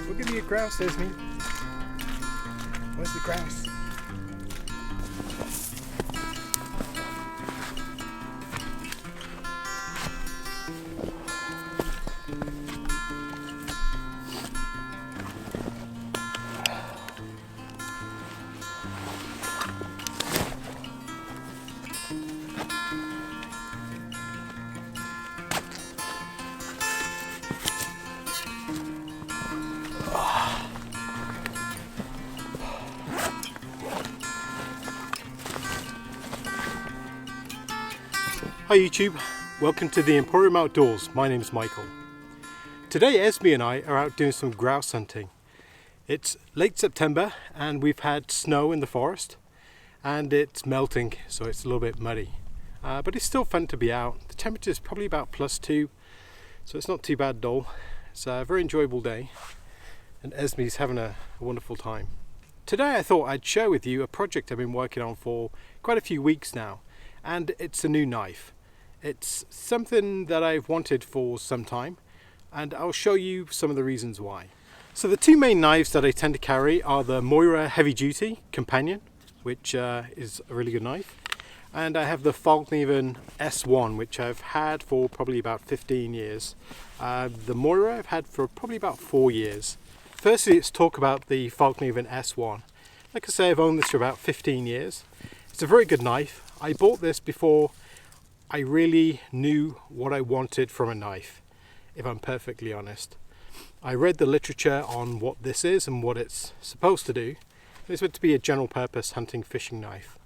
Look at the grouse, Esme. Where's the grouse? Hi YouTube, welcome to the Emporium Outdoors. My name is Michael. Today Esme and I are out doing some grouse hunting. It's late September and we've had snow in the forest and it's melting, so it's a little bit muddy. But it's still fun to be out. The temperature is probably about +2, so it's not too bad at all. It's a very enjoyable day and Esme's having a wonderful time. Today I thought I'd share with you a project I've been working on for quite a few weeks now, and it's a new knife. It's something that I've wanted for some time, and I'll show you some of the reasons why. So the two main knives that I tend to carry are the Moira Heavy Duty Companion, which is a really good knife, and I have the Fallkniven S1, which I've had for probably about 15 years. The Moira I've had for probably about 4 years. Firstly, let's talk about the Fallkniven S1. Like I say, I've owned this for about 15 years. It's a very good knife. I bought this before I really knew what I wanted from a knife, if I'm perfectly honest. I read the literature on what this is and what it's supposed to do. It's meant to be a general purpose hunting fishing knife.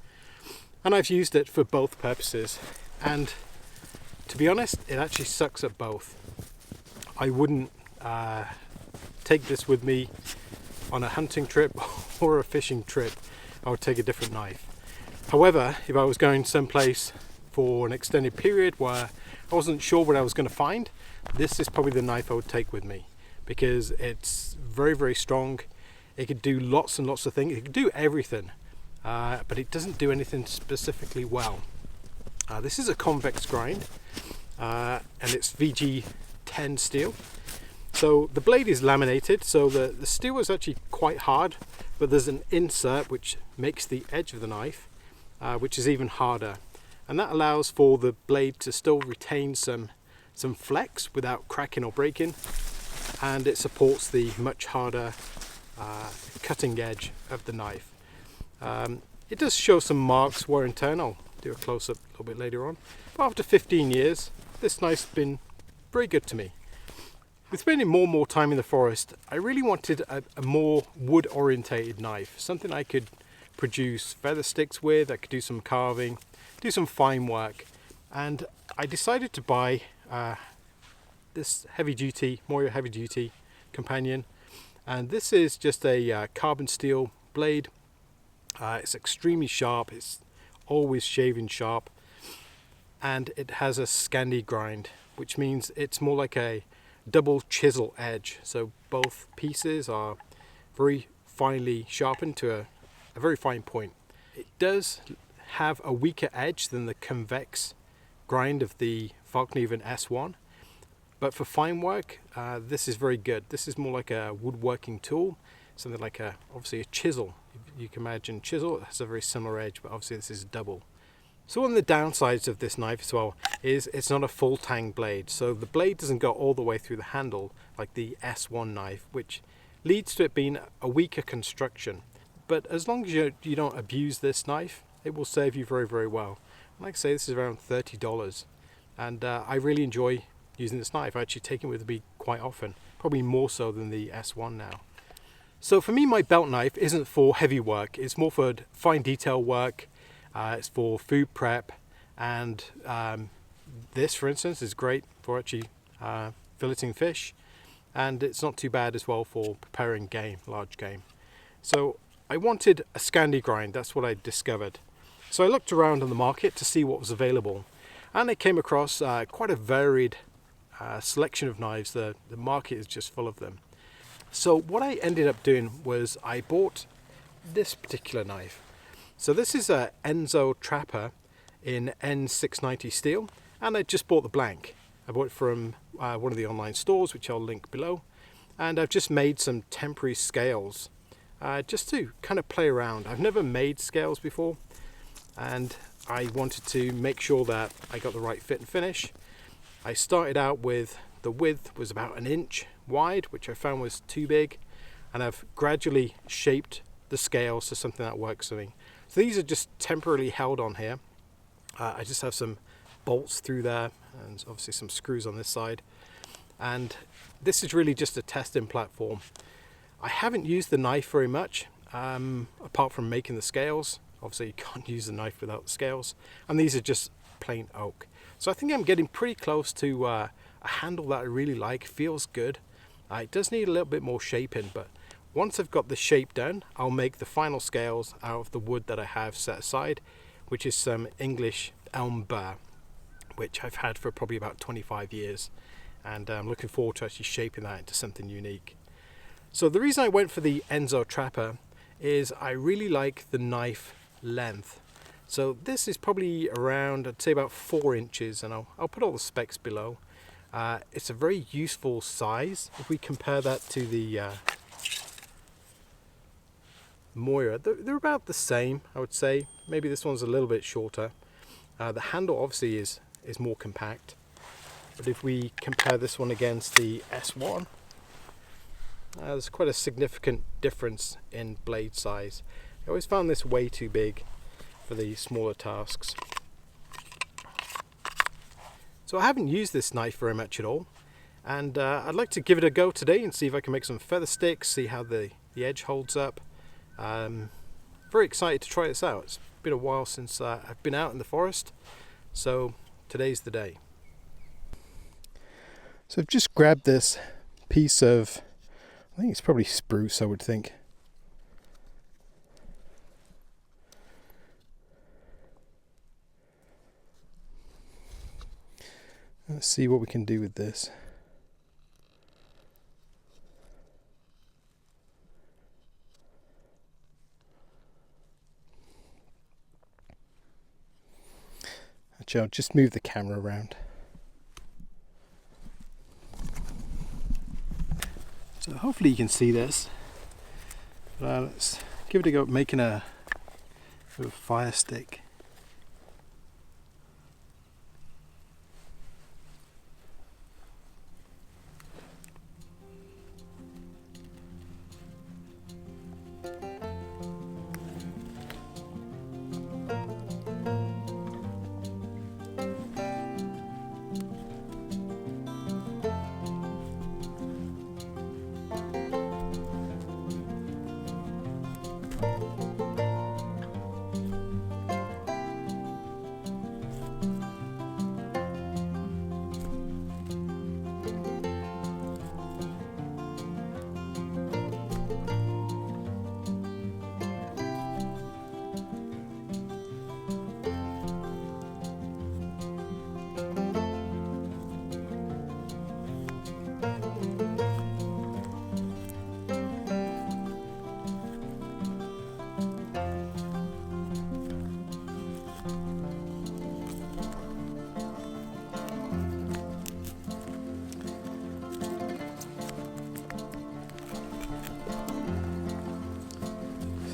And I've used it for both purposes. And to be honest, it actually sucks at both. I wouldn't take this with me on a hunting trip or a fishing trip. I would take a different knife. However, if I was going someplace for an extended period where I wasn't sure what I was going to find, this is probably the knife I would take with me, because it's very, very strong. It could do lots and lots of things. It could do everything, but it doesn't do anything specifically well. This is a convex grind, and it's VG10 steel. So the blade is laminated, so the steel is actually quite hard, but there's an insert which makes the edge of the knife which is even harder, and that allows for the blade to still retain some flex without cracking or breaking, and it supports the much harder cutting edge of the knife. It does show some marks, wear and tear, and I'll do a close-up a little bit later on, but after 15 years this knife's been very good to me. With spending more and more time in the forest, I really wanted a more wood orientated knife, something I could produce feather sticks with. I could do some carving, do some fine work, and I decided to buy this Moira Heavy Duty Companion, and this is just a carbon steel blade. It's extremely sharp, it's always shaving sharp, and it has a Scandi grind, which means it's more like a double chisel edge, so both pieces are very finely sharpened to a very fine point. It does have a weaker edge than the convex grind of the Fallkniven S1, but for fine work this is very good. This is more like a woodworking tool, something like obviously a chisel. You can imagine chisel, it has a very similar edge, but obviously this is double. So one of the downsides of this knife as well is it's not a full tang blade, so the blade doesn't go all the way through the handle like the S1 knife, which leads to it being a weaker construction. But as long as you don't abuse this knife, it will serve you very, very well. Like I say, this is around $30, and I really enjoy using this knife. I actually take it with me quite often, probably more so than the S1 now. So for me, my belt knife isn't for heavy work, it's more for fine detail work. It's for food prep, and this, for instance, is great for actually filleting fish, and it's not too bad as well for preparing game, large game. So I wanted a Scandi grind, that's what I discovered. So I looked around on the market to see what was available, and I came across quite a varied selection of knives. The market is just full of them. So what I ended up doing was I bought this particular knife. So this is a Enzo Trapper in N690 steel, and I just bought the blank. I bought it from one of the online stores, which I'll link below, and I've just made some temporary scales just to kind of play around. I've never made scales before, and I wanted to make sure that I got the right fit and finish. I started out with the width was about 1 inch wide, which I found was too big, and I've gradually shaped the scales to something that works for me. So these are just temporarily held on here. I just have some bolts through there and obviously some screws on this side, and this is really just a testing platform. I haven't used the knife very much apart from making the scales. Obviously you can't use the knife without the scales, and these are just plain oak. So I think I'm getting pretty close to a handle that I really like. Feels good. It does need a little bit more shaping, but once I've got the shape done, I'll make the final scales out of the wood that I have set aside, which is some English elm burr, which I've had for probably about 25 years, and I'm looking forward to actually shaping that into something unique. So the reason I went for the Enzo Trapper is I really like the knife length. So this is probably around, I'd say about 4 inches, and I'll put all the specs below. It's a very useful size if we compare that to the Moira. They're about the same, I would say. Maybe this one's a little bit shorter. The handle obviously is more compact, but if we compare this one against the S1, there's quite a significant difference in blade size. I always found this way too big for the smaller tasks. So I haven't used this knife very much at all, and I'd like to give it a go today and see if I can make some feather sticks, see how the edge holds up. Very excited to try this out. It's been a while since I've been out in the forest, so today's the day. So I've just grabbed this piece of, I think it's probably spruce, I would think. Let's see what we can do with this. Actually, I'll just move the camera around. So hopefully you can see this. Let's give it a go at making a fire stick.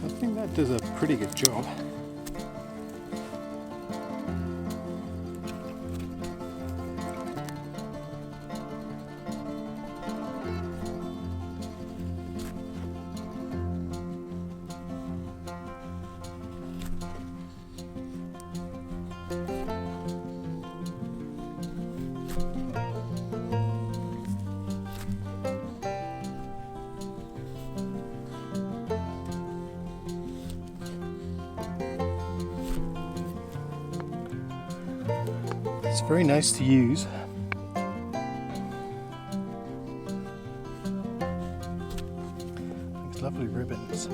I think that does a pretty good job. It's very nice to use. These lovely ribbons.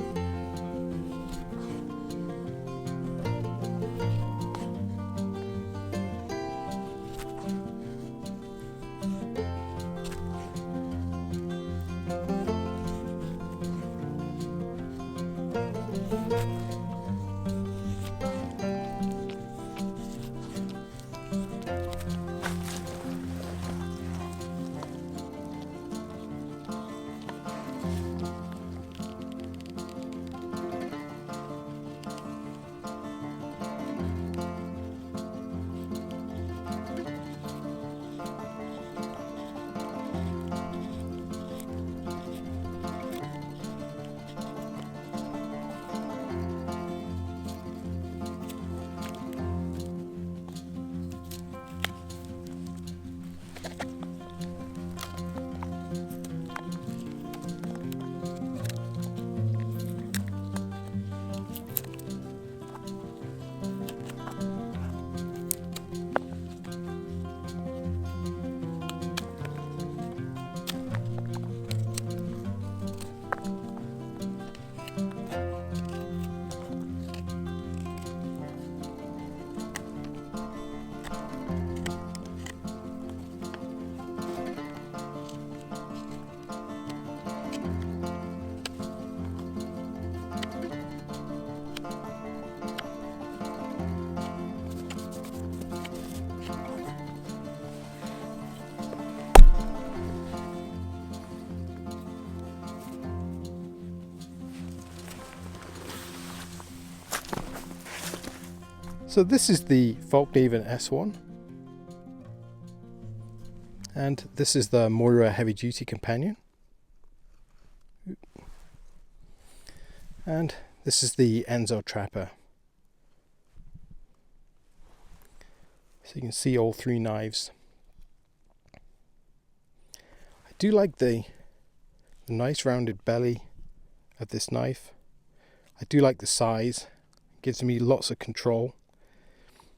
So this is the Fallkniven S1, and this is the Moira Heavy Duty Companion, and this is the Enzo Trapper. So you can see all three knives. I do like the nice rounded belly of this knife. I do like the size. It gives me lots of control.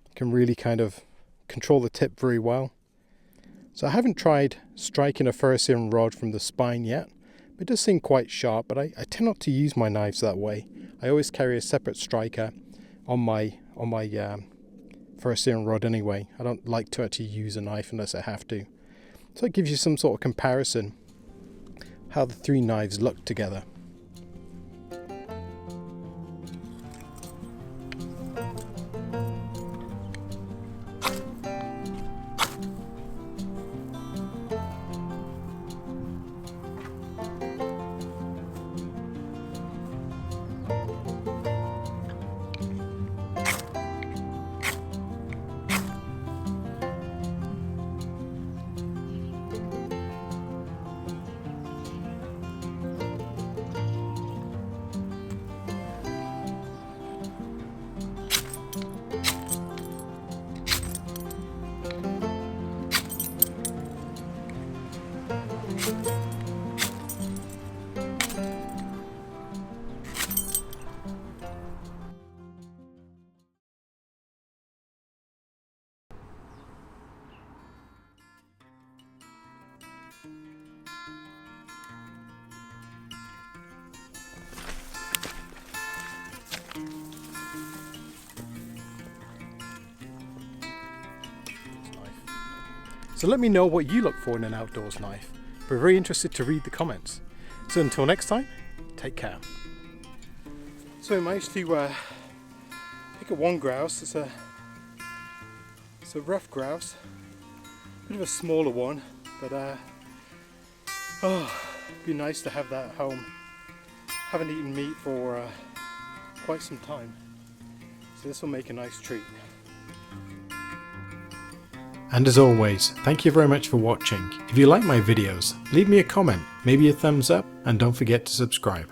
You can really kind of control the tip very well. So I haven't tried striking a ferrocerium rod from the spine yet. It does seem quite sharp, but I tend not to use my knives that way. I always carry a separate striker on my ferrocerium rod anyway. I don't like to actually use a knife unless I have to. So it gives you some sort of comparison how the three knives look together. So let me know what you look for in an outdoors knife. We're very interested to read the comments. So until next time, take care. So I managed to pick up one grouse. It's a ruffed grouse, bit of a smaller one, but it'd be nice to have that at home. Haven't eaten meat for quite some time, so this will make a nice treat. And as always, thank you very much for watching. If you like my videos, leave me a comment, maybe a thumbs up, and don't forget to subscribe.